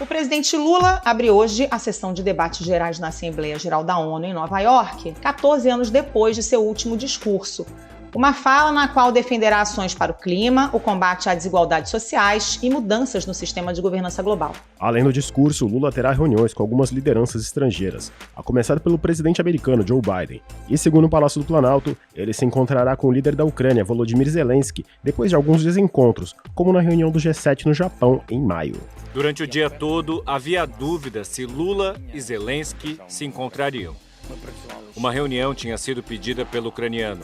O presidente Lula abre hoje a sessão de debates gerais na Assembleia Geral da ONU em Nova York, 14 anos depois de seu último discurso. Uma fala na qual defenderá ações para o clima, o combate a desigualdades sociais e mudanças no sistema de governança global. Além do discurso, Lula terá reuniões com algumas lideranças estrangeiras, a começar pelo presidente americano Joe Biden. E segundo o Palácio do Planalto, ele se encontrará com o líder da Ucrânia, Volodymyr Zelensky, depois de alguns desencontros, como na reunião do G7 no Japão em maio. Durante o dia todo, havia dúvida se Lula e Zelensky se encontrariam. Uma reunião tinha sido pedida pelo ucraniano.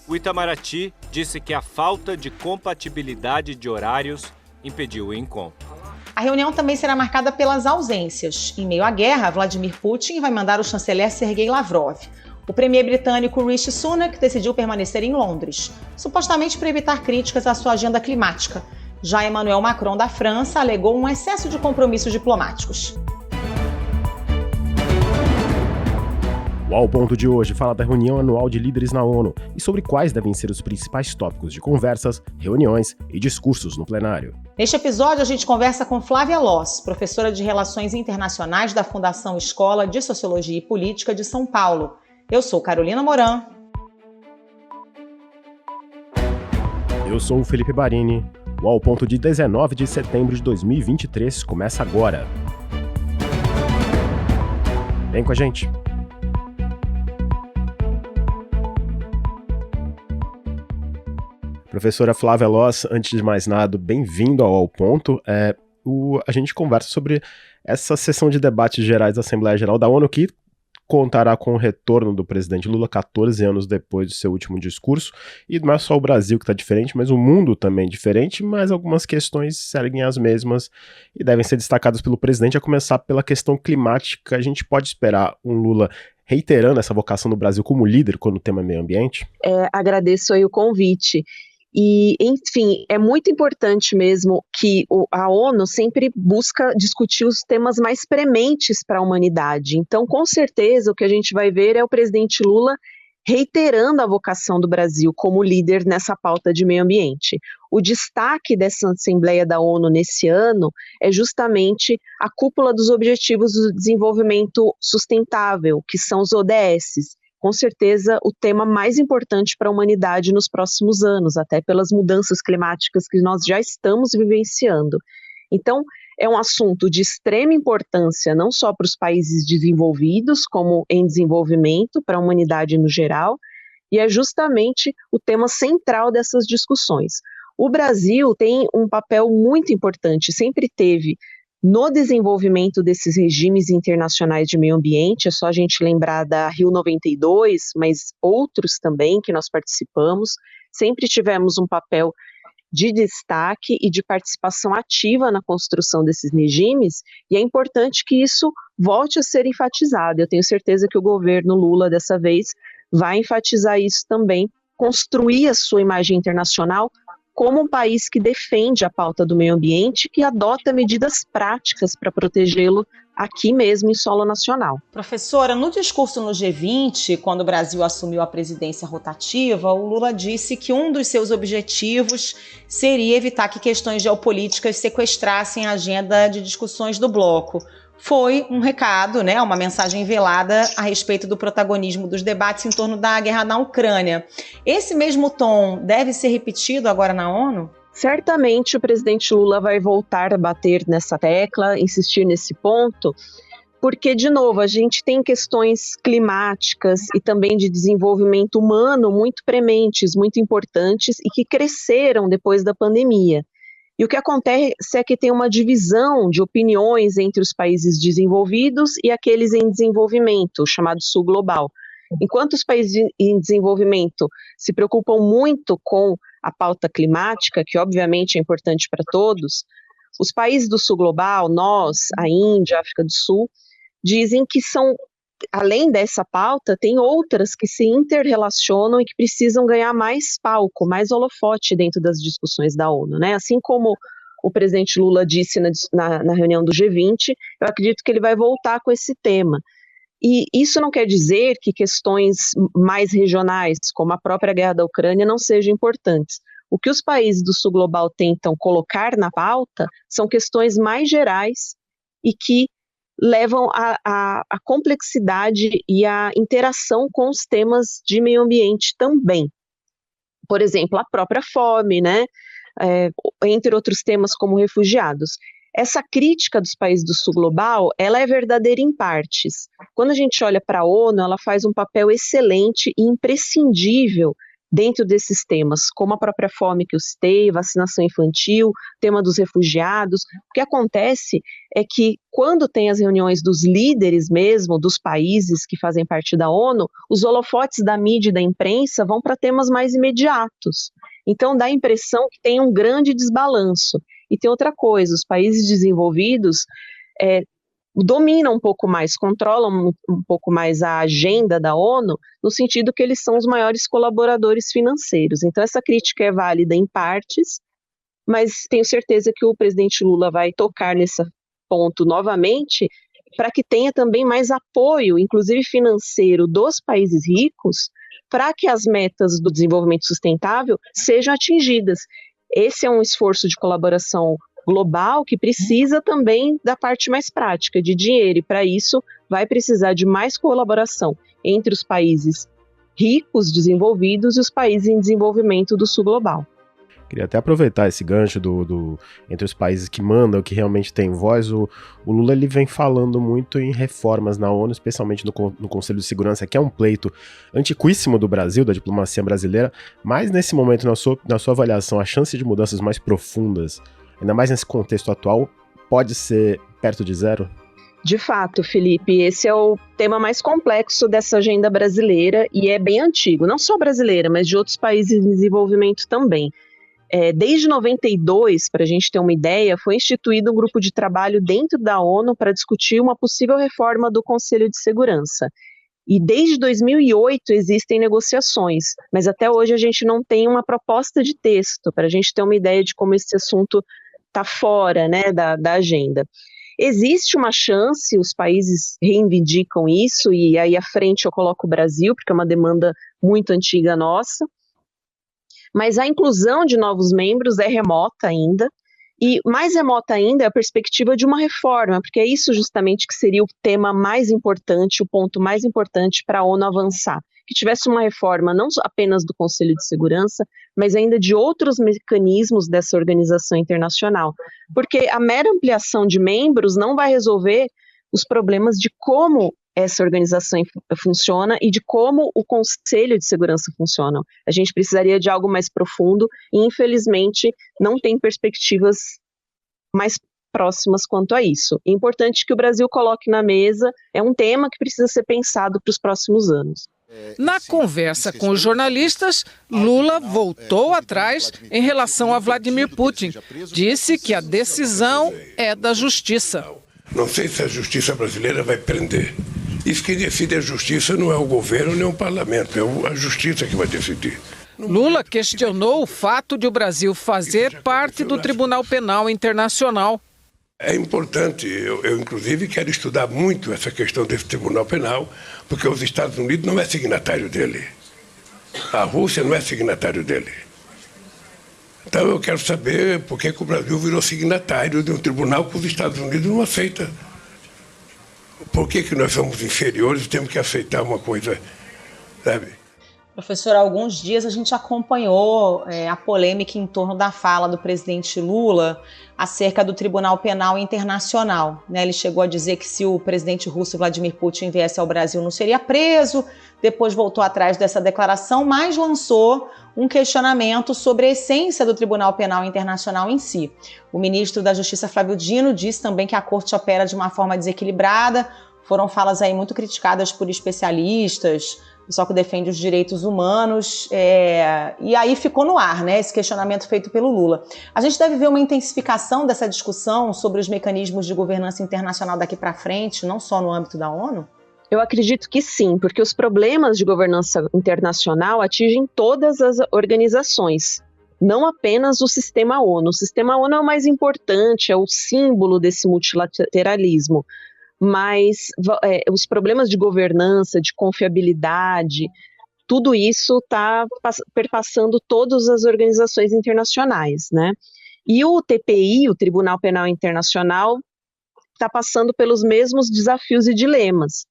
O Itamaraty disse que a falta de compatibilidade de horários impediu o encontro. A reunião também será marcada pelas ausências. Em meio à guerra, Vladimir Putin vai mandar o chanceler Sergei Lavrov. O premier britânico Rishi Sunak decidiu permanecer em Londres, supostamente para evitar críticas à sua agenda climática. Já Emmanuel Macron, da França, alegou um excesso de compromissos diplomáticos. O Ao Ponto de hoje fala da reunião anual de líderes na ONU e sobre quais devem ser os principais tópicos de conversas, reuniões e discursos no plenário. Neste episódio, a gente conversa com Flávia Loss, professora de Relações Internacionais da Fundação Escola de Sociologia e Política de São Paulo. Eu sou Carolina Moran. Eu sou o Felipe Barini. O Ao Ponto de 19 de setembro de 2023 começa agora. Vem com a gente! Professora Flávia Loss, antes de mais nada, bem-vindo ao Ponto. A gente conversa sobre essa sessão de debates gerais da Assembleia Geral da ONU, que contará com o retorno do presidente Lula 14 anos depois do seu último discurso. E não é só o Brasil que está diferente, mas o mundo também é diferente, mas algumas questões seguem as mesmas e devem ser destacadas pelo presidente, a começar pela questão climática. A gente pode esperar um Lula reiterando essa vocação do Brasil como líder quando o tema é meio ambiente? Agradeço aí o convite. E, enfim, é muito importante mesmo que a ONU sempre busca discutir os temas mais prementes para a humanidade. Então, com certeza, o que a gente vai ver é o presidente Lula reiterando a vocação do Brasil como líder nessa pauta de meio ambiente. O destaque dessa Assembleia da ONU nesse ano é justamente a cúpula dos Objetivos do Desenvolvimento Sustentável, que são os ODS. Com certeza, o tema mais importante para a humanidade nos próximos anos, até pelas mudanças climáticas que nós já estamos vivenciando. Então, é um assunto de extrema importância, não só para os países desenvolvidos, como em desenvolvimento, para a humanidade no geral, e é justamente o tema central dessas discussões. O Brasil tem um papel muito importante, sempre teve, no desenvolvimento desses regimes internacionais de meio ambiente. É só a gente lembrar da Rio 92, mas outros também que nós participamos, sempre tivemos um papel de destaque e de participação ativa na construção desses regimes, e é importante que isso volte a ser enfatizado. Eu tenho certeza que o governo Lula, dessa vez, vai enfatizar isso também, construir a sua imagem internacional como um país que defende a pauta do meio ambiente e adota medidas práticas para protegê-lo aqui mesmo em solo nacional. Professora, no discurso no G20, quando o Brasil assumiu a presidência rotativa, o Lula disse que um dos seus objetivos seria evitar que questões geopolíticas sequestrassem a agenda de discussões do bloco. Foi um recado, uma mensagem velada a respeito do protagonismo dos debates em torno da guerra na Ucrânia. Esse mesmo tom deve ser repetido agora na ONU? Certamente o presidente Lula vai voltar a bater nessa tecla, insistir nesse ponto, porque, de novo, a gente tem questões climáticas e também de desenvolvimento humano muito prementes, muito importantes e que cresceram depois da pandemia. E o que acontece é que tem uma divisão de opiniões entre os países desenvolvidos e aqueles em desenvolvimento, chamado Sul Global. Enquanto os países em desenvolvimento se preocupam muito com a pauta climática, que obviamente é importante para todos, os países do Sul Global, nós, a Índia, a África do Sul, dizem que são, além dessa pauta, tem outras que se interrelacionam e que precisam ganhar mais palco, mais holofote dentro das discussões da ONU, Assim como o presidente Lula disse na reunião do G20, eu acredito que ele vai voltar com esse tema. E isso não quer dizer que questões mais regionais, como a própria guerra da Ucrânia, não sejam importantes. O que os países do Sul Global tentam colocar na pauta são questões mais gerais e que levam a complexidade e a interação com os temas de meio ambiente também. Por exemplo, a própria fome, né? Entre outros temas como refugiados. Essa crítica dos países do sul global, ela é verdadeira em partes. Quando a gente olha para a ONU, ela faz um papel excelente e imprescindível dentro desses temas, como a própria fome que eu citei, vacinação infantil, tema dos refugiados. O que acontece é que quando tem as reuniões dos líderes mesmo, dos países que fazem parte da ONU, os holofotes da mídia e da imprensa vão para temas mais imediatos. Então dá a impressão que tem um grande desbalanço. E tem outra coisa, os países desenvolvidos dominam um pouco mais, controlam um pouco mais a agenda da ONU, no sentido que eles são os maiores colaboradores financeiros. Então essa crítica é válida em partes, mas tenho certeza que o presidente Lula vai tocar nesse ponto novamente, para que tenha também mais apoio, inclusive financeiro, dos países ricos, para que as metas do desenvolvimento sustentável sejam atingidas. Esse é um esforço de colaboração global que precisa também da parte mais prática, de dinheiro, e para isso vai precisar de mais colaboração entre os países ricos, desenvolvidos, e os países em desenvolvimento do sul global. Queria até aproveitar esse gancho entre os países que mandam, que realmente têm voz. O Lula ele vem falando muito em reformas na ONU, especialmente no Conselho de Segurança, que é um pleito antiquíssimo do Brasil, da diplomacia brasileira, mas nesse momento, na sua avaliação, a chance de mudanças mais profundas, ainda mais nesse contexto atual, pode ser perto de zero? De fato, Felipe, esse é o tema mais complexo dessa agenda brasileira e é bem antigo, não só brasileira, mas de outros países em desenvolvimento também. Desde 92, para a gente ter uma ideia, foi instituído um grupo de trabalho dentro da ONU para discutir uma possível reforma do Conselho de Segurança. E desde 2008 existem negociações, mas até hoje a gente não tem uma proposta de texto, para a gente ter uma ideia de como esse assunto está fora, né, da agenda. Existe uma chance, os países reivindicam isso, e aí à frente eu coloco o Brasil, porque é uma demanda muito antiga nossa, mas a inclusão de novos membros é remota ainda, e mais remota ainda é a perspectiva de uma reforma, porque é isso justamente que seria o tema mais importante, o ponto mais importante para a ONU avançar, que tivesse uma reforma não apenas do Conselho de Segurança, mas ainda de outros mecanismos dessa organização internacional, porque a mera ampliação de membros não vai resolver os problemas de como essa organização funciona e de como o Conselho de Segurança funciona. A gente precisaria de algo mais profundo e, infelizmente, não tem perspectivas mais próximas quanto a isso. É importante que o Brasil coloque na mesa, é um tema que precisa ser pensado para os próximos anos. Na conversa com os jornalistas, Lula voltou atrás em relação a Vladimir Putin. Disse que a decisão é da justiça. Não sei se a justiça brasileira vai prender. Isso que decide a justiça não é o governo nem o parlamento, é a justiça que vai decidir. Lula questionou o fato de o Brasil fazer parte do Tribunal Penal Internacional. É importante, eu inclusive quero estudar muito essa questão desse Tribunal Penal, porque os Estados Unidos não é signatário dele. A Rússia não é signatário dele. Então eu quero saber por que o Brasil virou signatário de um tribunal que os Estados Unidos não aceita. Por que nós somos inferiores e temos que aceitar uma coisa, sabe? Professor, há alguns dias a gente acompanhou a polêmica em torno da fala do presidente Lula acerca do Tribunal Penal Internacional, né? Ele chegou a dizer que se o presidente russo Vladimir Putin viesse ao Brasil não seria preso, depois voltou atrás dessa declaração, mas lançou um questionamento sobre a essência do Tribunal Penal Internacional em si. O ministro da Justiça, Flávio Dino, disse também que a corte opera de uma forma desequilibrada. Foram falas aí muito criticadas por especialistas, pessoal que defende os direitos humanos, e aí ficou no ar, né, esse questionamento feito pelo Lula. A gente deve ver uma intensificação dessa discussão sobre os mecanismos de governança internacional daqui para frente, não só no âmbito da ONU? Eu acredito que sim, porque os problemas de governança internacional atingem todas as organizações, não apenas o sistema ONU. O sistema ONU é o mais importante, é o símbolo desse multilateralismo, mas os problemas de governança, de confiabilidade, tudo isso está perpassando todas as organizações internacionais, né? E o TPI, o Tribunal Penal Internacional, está passando pelos mesmos desafios e dilemas.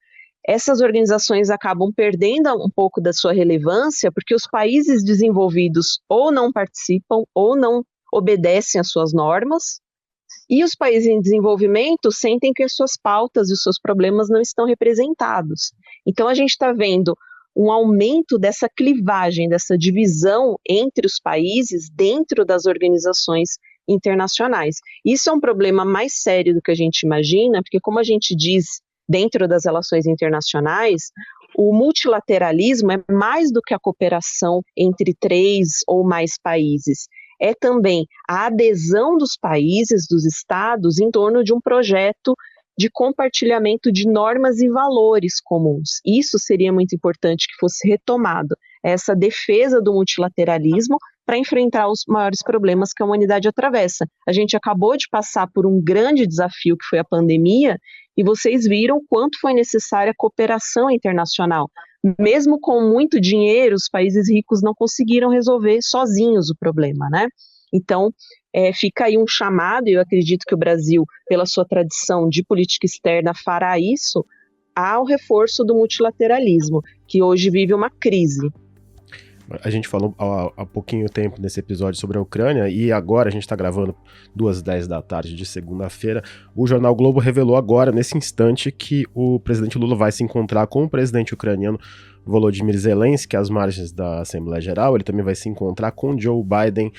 Essas organizações acabam perdendo um pouco da sua relevância porque os países desenvolvidos ou não participam ou não obedecem às suas normas, e os países em desenvolvimento sentem que as suas pautas e os seus problemas não estão representados. Então a gente está vendo um aumento dessa clivagem, dessa divisão entre os países dentro das organizações internacionais. Isso é um problema mais sério do que a gente imagina, porque como a gente diz dentro das relações internacionais, o multilateralismo é mais do que a cooperação entre 3 ou mais países. É também a adesão dos países, dos estados, em torno de um projeto de compartilhamento de normas e valores comuns. Isso seria muito importante que fosse retomado, essa defesa do multilateralismo para enfrentar os maiores problemas que a humanidade atravessa. A gente acabou de passar por um grande desafio que foi a pandemia, e vocês viram o quanto foi necessária a cooperação internacional. Mesmo com muito dinheiro, os países ricos não conseguiram resolver sozinhos o problema, né? Então, fica aí um chamado, e eu acredito que o Brasil, pela sua tradição de política externa, fará isso, ao reforço do multilateralismo, que hoje vive uma crise. A gente falou há pouquinho tempo nesse episódio sobre a Ucrânia, e agora a gente está gravando 2h10 da tarde de segunda-feira. O jornal Globo revelou agora, nesse instante, que o presidente Lula vai se encontrar com o presidente ucraniano Volodymyr Zelensky às margens da Assembleia Geral. Ele também vai se encontrar com Joe Biden.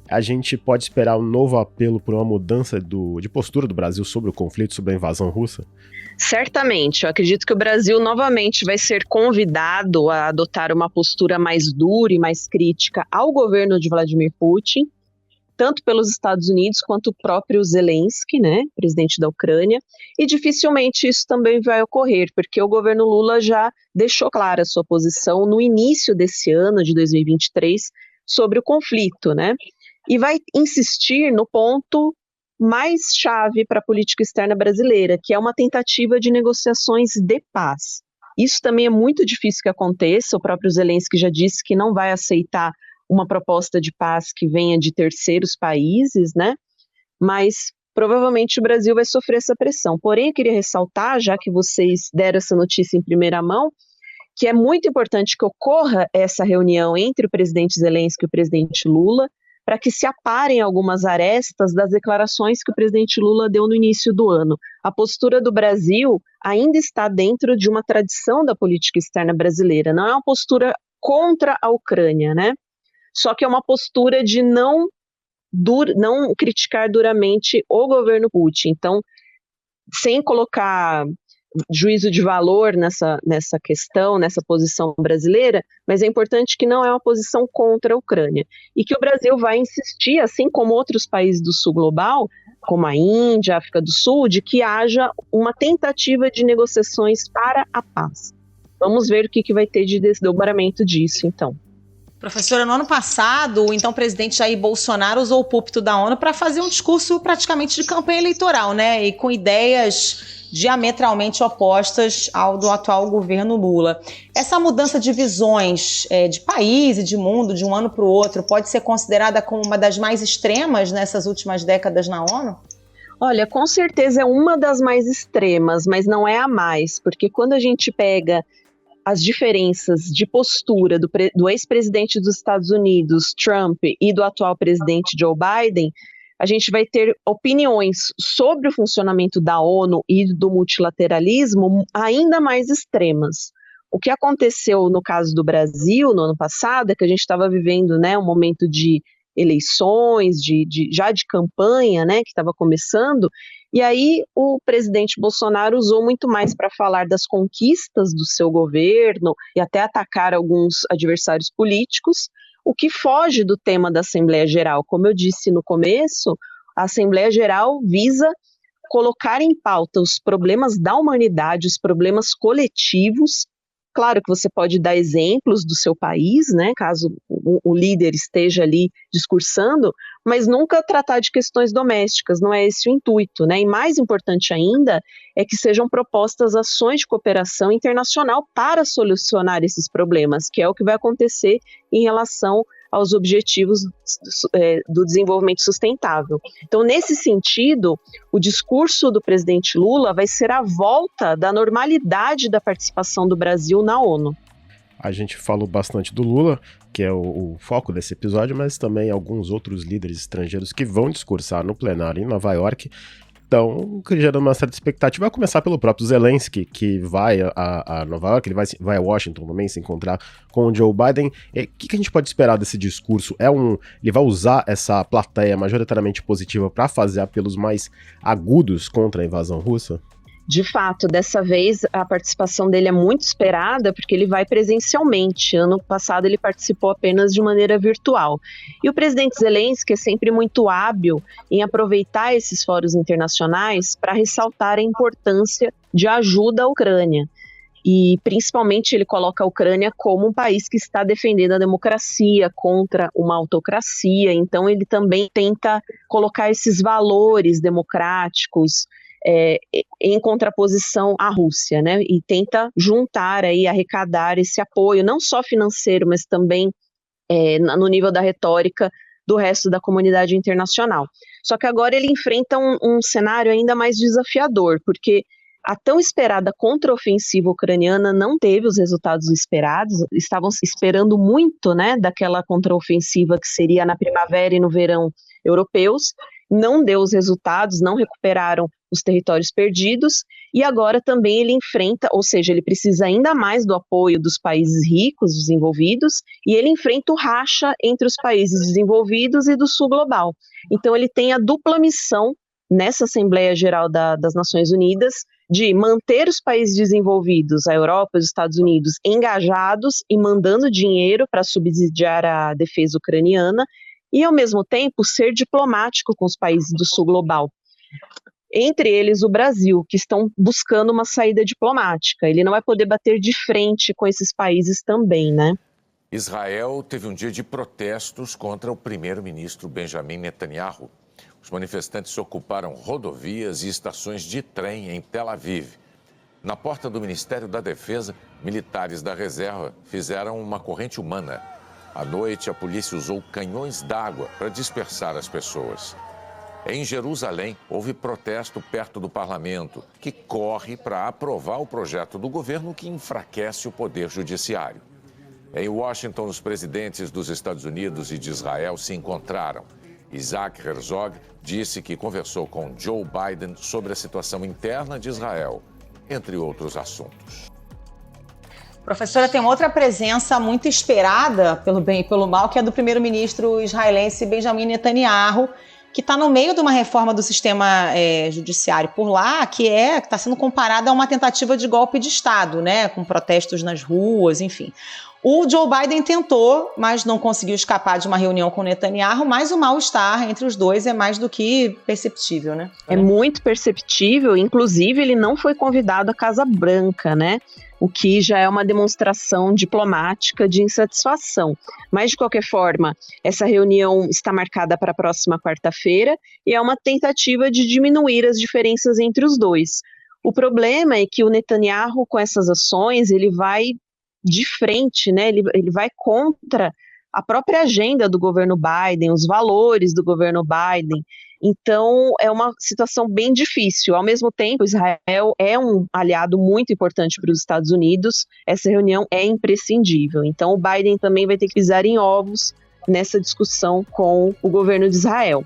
A gente pode esperar um novo apelo por uma mudança de postura do Brasil sobre o conflito, sobre a invasão russa? Certamente, eu acredito que o Brasil novamente vai ser convidado a adotar uma postura mais dura e mais crítica ao governo de Vladimir Putin, tanto pelos Estados Unidos quanto o próprio Zelensky, né, presidente da Ucrânia, e dificilmente isso também vai ocorrer, porque o governo Lula já deixou clara a sua posição no início desse ano, de 2023, sobre o conflito, né, e vai insistir no ponto mais chave para a política externa brasileira, que é uma tentativa de negociações de paz. Isso também é muito difícil que aconteça, o próprio Zelensky já disse que não vai aceitar uma proposta de paz que venha de terceiros países, né? Mas provavelmente o Brasil vai sofrer essa pressão. Porém, eu queria ressaltar, já que vocês deram essa notícia em primeira mão, que é muito importante que ocorra essa reunião entre o presidente Zelensky e o presidente Lula, para que se aparem algumas arestas das declarações que o presidente Lula deu no início do ano. A postura do Brasil ainda está dentro de uma tradição da política externa brasileira, não é uma postura contra a Ucrânia, né? Só que é uma postura de não criticar duramente o governo Putin. Então, sem colocar juízo de valor nessa questão, nessa posição brasileira, mas é importante que não é uma posição contra a Ucrânia, e que o Brasil vai insistir, assim como outros países do sul global, como a Índia, a África do Sul, de que haja uma tentativa de negociações para a paz. Vamos ver o que vai ter de desdobramento disso, então. Professora, no ano passado, o então presidente Jair Bolsonaro usou o púlpito da ONU para fazer um discurso praticamente de campanha eleitoral, né? E com ideias diametralmente opostas ao do atual governo Lula. Essa mudança de visões de país e de mundo de um ano para o outro pode ser considerada como uma das mais extremas nessas últimas décadas na ONU? Olha, com certeza é uma das mais extremas, mas não é a mais, porque quando a gente pega as diferenças de postura do ex-presidente dos Estados Unidos, Trump, e do atual presidente Joe Biden, a gente vai ter opiniões sobre o funcionamento da ONU e do multilateralismo ainda mais extremas. O que aconteceu no caso do Brasil no ano passado é que a gente estava vivendo, né, um momento de eleições, já de campanha, né, que estava começando, e aí o presidente Bolsonaro usou muito mais para falar das conquistas do seu governo e até atacar alguns adversários políticos, o que foge do tema da Assembleia Geral. Como eu disse no começo, a Assembleia Geral visa colocar em pauta os problemas da humanidade, os problemas coletivos. Claro que você pode dar exemplos do seu país, né, caso o líder esteja ali discursando, mas nunca tratar de questões domésticas, não é esse o intuito, né? E mais importante ainda é que sejam propostas ações de cooperação internacional para solucionar esses problemas, que é o que vai acontecer em relação aos objetivos do desenvolvimento sustentável. Então, nesse sentido, o discurso do presidente Lula vai ser a volta da normalidade da participação do Brasil na ONU. A gente falou bastante do Lula, que é o foco desse episódio, mas também alguns outros líderes estrangeiros que vão discursar no plenário em Nova York. Então, gerando uma certa expectativa, vai começar pelo próprio Zelensky, que vai a Nova York, ele vai a Washington também se encontrar com o Joe Biden. O que a gente pode esperar desse discurso? Ele vai usar essa plateia majoritariamente positiva para fazer apelos mais agudos contra a invasão russa? De fato, dessa vez a participação dele é muito esperada porque ele vai presencialmente. Ano passado ele participou apenas de maneira virtual. E o presidente Zelensky é sempre muito hábil em aproveitar esses fóruns internacionais para ressaltar a importância de ajuda à Ucrânia. E principalmente ele coloca a Ucrânia como um país que está defendendo a democracia contra uma autocracia. Então ele também tenta colocar esses valores democráticos em contraposição à Rússia, né? E tenta juntar aí, arrecadar esse apoio, não só financeiro, mas também no nível da retórica do resto da comunidade internacional. Só que agora ele enfrenta um cenário ainda mais desafiador, porque a tão esperada contraofensiva ucraniana não teve os resultados esperados. Estavam esperando muito, né, daquela contraofensiva que seria na primavera e no verão europeus, não deu os resultados, não recuperaram os territórios perdidos, e agora também ele enfrenta, ou seja, ele precisa ainda mais do apoio dos países ricos, desenvolvidos, e ele enfrenta o racha entre os países desenvolvidos e do sul global. Então ele tem a dupla missão nessa Assembleia Geral das Nações Unidas de manter os países desenvolvidos, a Europa e os Estados Unidos, engajados e mandando dinheiro para subsidiar a defesa ucraniana, e ao mesmo tempo ser diplomático com os países do sul global. Entre eles o Brasil, que estão buscando uma saída diplomática. Ele não vai poder bater de frente com esses países também, né? Israel teve um dia de protestos contra o primeiro-ministro Benjamin Netanyahu. Os manifestantes ocuparam rodovias e estações de trem em Tel Aviv. Na porta do Ministério da Defesa, militares da reserva fizeram uma corrente humana. À noite, a polícia usou canhões d'água para dispersar as pessoas. Em Jerusalém, houve protesto perto do parlamento, que corre para aprovar o projeto do governo que enfraquece o poder judiciário. Em Washington, os presidentes dos Estados Unidos e de Israel se encontraram. Isaac Herzog disse que conversou com Joe Biden sobre a situação interna de Israel, entre outros assuntos. Professora, tem outra presença muito esperada, pelo bem e pelo mal, que é do primeiro-ministro israelense Benjamin Netanyahu, que está no meio de uma reforma do sistema judiciário por lá, que está sendo comparada a uma tentativa de golpe de Estado, né, com protestos nas ruas, enfim. O Joe Biden tentou, mas não conseguiu escapar de uma reunião com Netanyahu, mas o mal-estar entre os dois é mais do que perceptível, né? É muito perceptível, inclusive ele não foi convidado à Casa Branca, né? O que já é uma demonstração diplomática de insatisfação. Mas, de qualquer forma, essa reunião está marcada para a próxima quarta-feira e é uma tentativa de diminuir as diferenças entre os dois. O problema é que o Netanyahu, com essas ações, ele vai de frente, né? Ele vai contra a própria agenda do governo Biden, os valores do governo Biden. Então, é uma situação bem difícil. Ao mesmo tempo, Israel é um aliado muito importante para os Estados Unidos. Essa reunião é imprescindível. Então, o Biden também vai ter que pisar em ovos nessa discussão com o governo de Israel.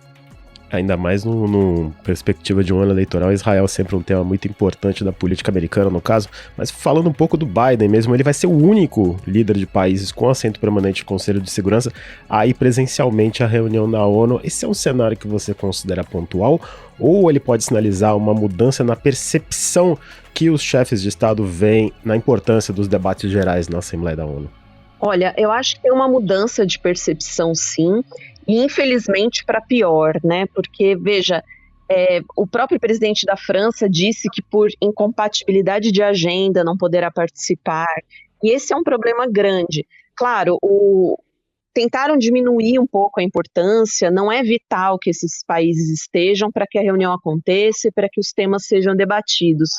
Ainda mais no perspectiva de um ano eleitoral, Israel é sempre um tema muito importante da política americana, no caso. Mas falando um pouco do Biden mesmo, ele vai ser o único líder de países com assento permanente no Conselho de Segurança a ir presencialmente à reunião da ONU. Esse é um cenário que você considera pontual? Ou ele pode sinalizar uma mudança na percepção que os chefes de Estado veem na importância dos debates gerais na Assembleia da ONU? Olha, eu acho que tem uma mudança de percepção, sim, e infelizmente para pior, né? Porque, veja, o próprio presidente da França disse que por incompatibilidade de agenda não poderá participar, e esse é um problema grande. Claro, tentaram diminuir um pouco a importância, não é vital que esses países estejam para que a reunião aconteça e para que os temas sejam debatidos,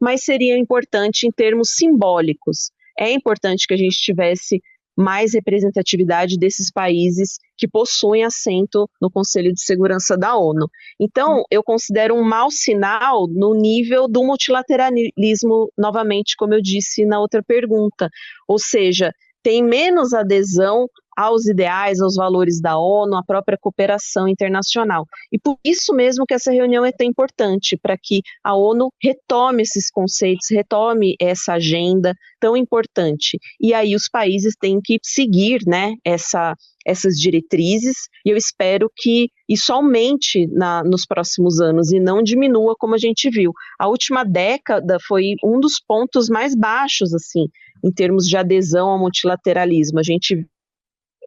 mas seria importante em termos simbólicos. É importante que a gente tivesse mais representatividade desses países que possuem assento no Conselho de Segurança da ONU. Então, eu considero um mau sinal no nível do multilateralismo, novamente, como eu disse na outra pergunta. Ou seja, tem menos adesão aos ideais, aos valores da ONU, à própria cooperação internacional. E por isso mesmo que essa reunião é tão importante, para que a ONU retome esses conceitos, retome essa agenda tão importante. E aí os países têm que seguir, né, essas diretrizes, e eu espero que isso aumente nos próximos anos e não diminua, como a gente viu. A última década foi um dos pontos mais baixos, assim, em termos de adesão ao multilateralismo. A gente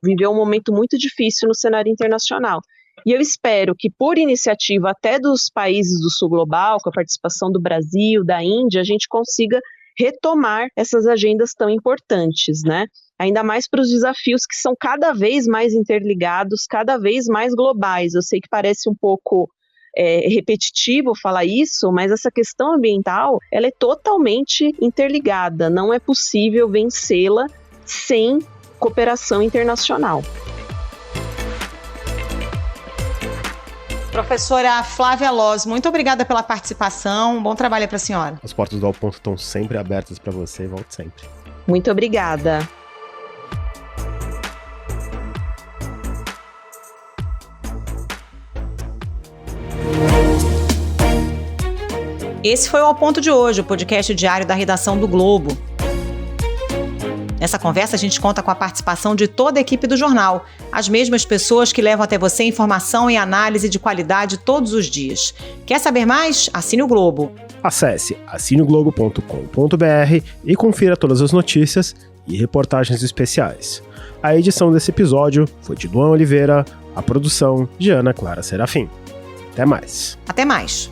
viveu um momento muito difícil no cenário internacional. E eu espero que, por iniciativa até dos países do sul global, com a participação do Brasil, da Índia, a gente consiga retomar essas agendas tão importantes, né? Ainda mais para os desafios que são cada vez mais interligados, cada vez mais globais. Eu sei que parece um pouco repetitivo falar isso, mas essa questão ambiental, ela é totalmente interligada. Não é possível vencê-la sem cooperação internacional. Professora Flávia Loz, muito obrigada pela participação. Bom trabalho para a senhora. As portas do Ao Ponto estão sempre abertas para você e volte sempre. Muito obrigada. Esse foi o Ao Ponto de hoje, o podcast diário da redação do Globo. Nessa conversa, a gente conta com a participação de toda a equipe do jornal, as mesmas pessoas que levam até você informação e análise de qualidade todos os dias. Quer saber mais? Assine o Globo. Acesse assineoglobo.com.br e confira todas as notícias e reportagens especiais. A edição desse episódio foi de Luan Oliveira, a produção de Ana Clara Serafim. Até mais. Até mais.